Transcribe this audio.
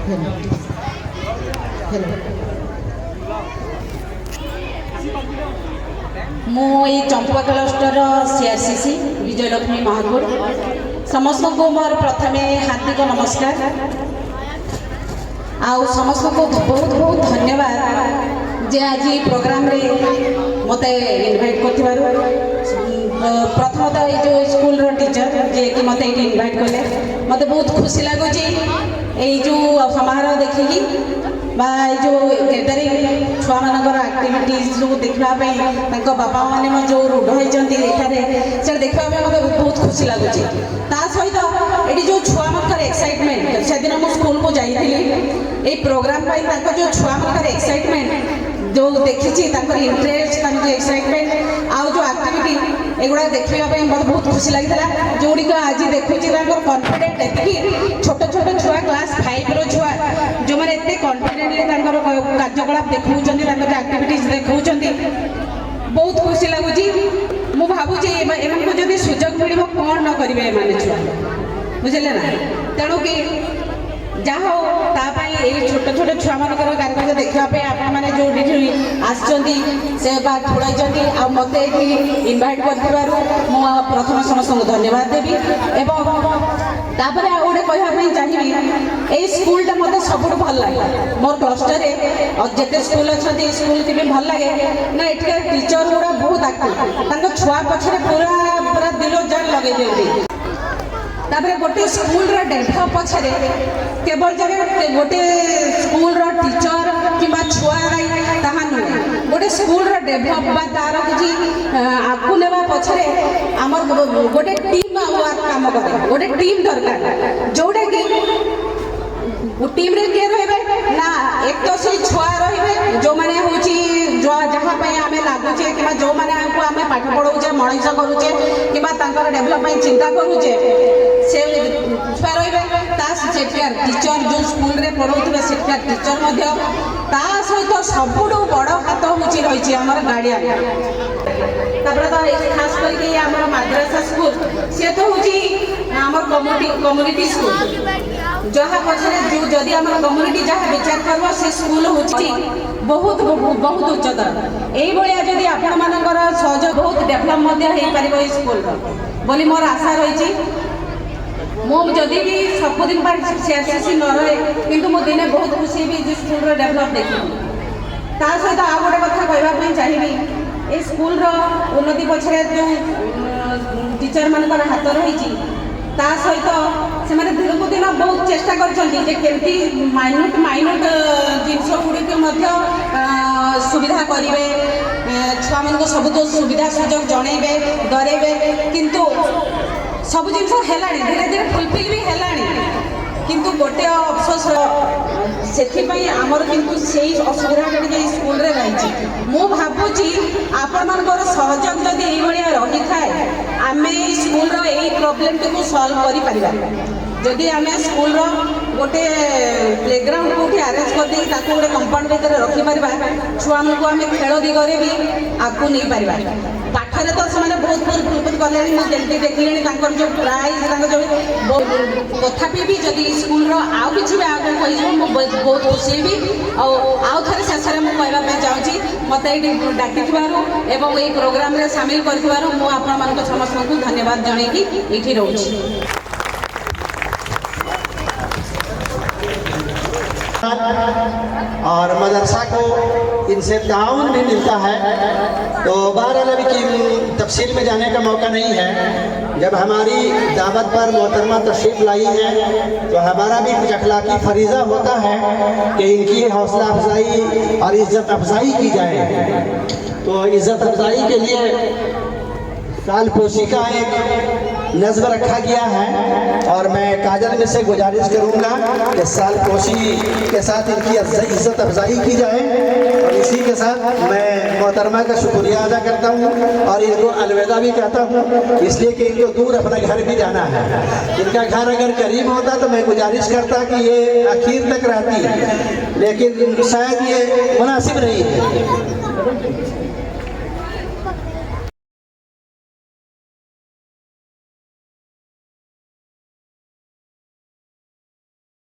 मु चंपा cluster CRCC Vijayalakshmi Mahakud समस्त को मोर प्रथमे हार्दिक नमस्कार आउ समस्त को बहुत बहुत धन्यवाद जे आज प्रोग्राम रे मते इनवाइट कर प्रथमतः ये जो स्कूल रो टीचर जे कि मते इनवाइट कले मते बहुत खुशी लगुच ये जो समारोह देखिकी बा जो गैदरिंग छुआ मानकर एक्टिविटीज जो देखापी बापा मैंने जो रूढ़ होती से देखा मतलब बहुत खुशी लगुच सहित ये जो छुआ मानकर एक्साइटमेंट से दिन मुझे स्कूल को जाइली प्रोग्राम जो छुआ मानकर एक्साइटमेंट जो देखी इंटरेस्ट एक्साइटमेंट आउ जो एक्टिविटी एगुड़ा देखापी मतलब बहुत खुशी लगी जोड़ी आज देखुची कॉन्फिडेंट एति छोट छोट छुआ क्लास 5 रो छुआ जो मैंने एत कॉन्फिडेंटली कार्यकलाप देखा एक्टिविटीज देखा बहुत खुशी लगुच मु भावुची एम जब सुजोग मिल कौन न करेंगे एम छुआ बुझे ना तेणु कि जहाँ हो छोट छोट छुआ मान कार्यक्रम देखापी आपने जो आसुड़ाई आ मत इनभाइट कर प्रथम समस्त धन्यवाद देवी एवं तापर आ गोटे कहवाई चाहिए यही स्कूलटा मत सब भल लगे मोर क्लस्टर जिते स्कूल अच्छा स्कूल के भी भल लगे ना ये टीचर गुड़ा बहुत एक्टिव छुआ पछे पूरा पूरा दिल जान लगे दिखती तापर गोटे स्कूल डेभलप पछे केवल जगह गोटे स्कूल टीचर कि छुआ ताहा नुहे गोटे स्कूल डेभलप तार कि आगू नेवा पछे आमर गोटे टीम वर्क काम करे गोटे टीम दरकार जोटा कि टीम रे किए रहे ना एक तो से छुआ रहे जो मैंने हूँ जहाँ आम लगुचे कि जो मैंने आम पाठ पढ़ाऊे मनीष करुचे कि डेभलपमेंट चिंता करुचे से छुआ रही टीचर जो स्कूल रे पढ़ाऊे सेठा टीचर सहित सब बड़ हाथ हूँ रही आम गार्डियन तो खास करके आम माद्रासा स्कूल सी तो हूँ कम्युनिटी स्कूल जहाँ पछे जो जदि आम कम्युनिटी जहाँ विचार कर से स्कूल हूँ बहुत बहुत उच्चतर यही जदि आपण मानकर सहयोग बहुत डेभलप हो स्कूल बोली मोर आशा रही मुझे भी सबुदिन सीआरसीसी न रहे किंतु मो दिने बहुत खुशी भी स्कूल डेभलप देखी सहित आ गोटे कथा कहवाई चाहिए ये स्कूल उन्नति पछरे जो टीचर मानकर हाथ रही सहित से दिन को दिन बहुत चेष्टा करमती माइन्यूट माइन्यूट जिनस गुड़िक सुविधा करेंगे छुआ मान सब सुविधा सुजोग जनइबे डरेबे किंतु सब जिन धीरे धीरे फुलफिल भी है किंतु गोटे अफसोस से आमर किंतु से असुविधा स्कूल रे रही मु भावुची आपण मानकर सहयोग जदि रही थाए आम स्कूल यही प्रोब्लेम टी सल्व कर जदि आम स्कूल गोटे प्लेग्राउंड कौटी आरेंज कर गोटे कंपाउंड भर रखिपर छुआ को आम खेल दिगरे भी आगू नहीं पार पाठरे तो से बहुत फुलफिल कले मुझे देखिले जो प्राइज जो तथापि भी जदि स्कूल आउ कि आगे कही बहुत खुशी भी आउ थे शेष में मुझे चाहूँगी मत ये डाक एवं ये प्रोग्राम रे सामिल कर समस्त को धन्यवाद जनईकि ये रोची और मदरसा को इनसे ताउन भी मिलता है। तो बहरहाल अभी की तफसील में जाने का मौका नहीं है। जब हमारी दावत पर मोहतरमा तशरीफ लाई है तो हमारा भी कुछ अखलाकी फरीज़ा होता है कि इनकी हौसला अफजाई और इज़्ज़त अफजाई की जाए। तो इज़्ज़त अफजाई के लिए साल पोशी का एक नज़्म रखा गया है और मैं काजल में से गुजारिश करूंगा कि साल पोशी के साथ इनकी इज़्ज़त अफजाई की जाए। और इसी के साथ मैं मोहतरमा का शुक्रिया अदा करता हूं और इनको अलविदा भी कहता हूं, इसलिए कि इनको दूर अपना घर भी जाना है। इनका घर अगर करीब होता तो मैं गुजारिश करता कि ये आखिर तक रहती, लेकिन शायद ये मुनासिब नहीं है।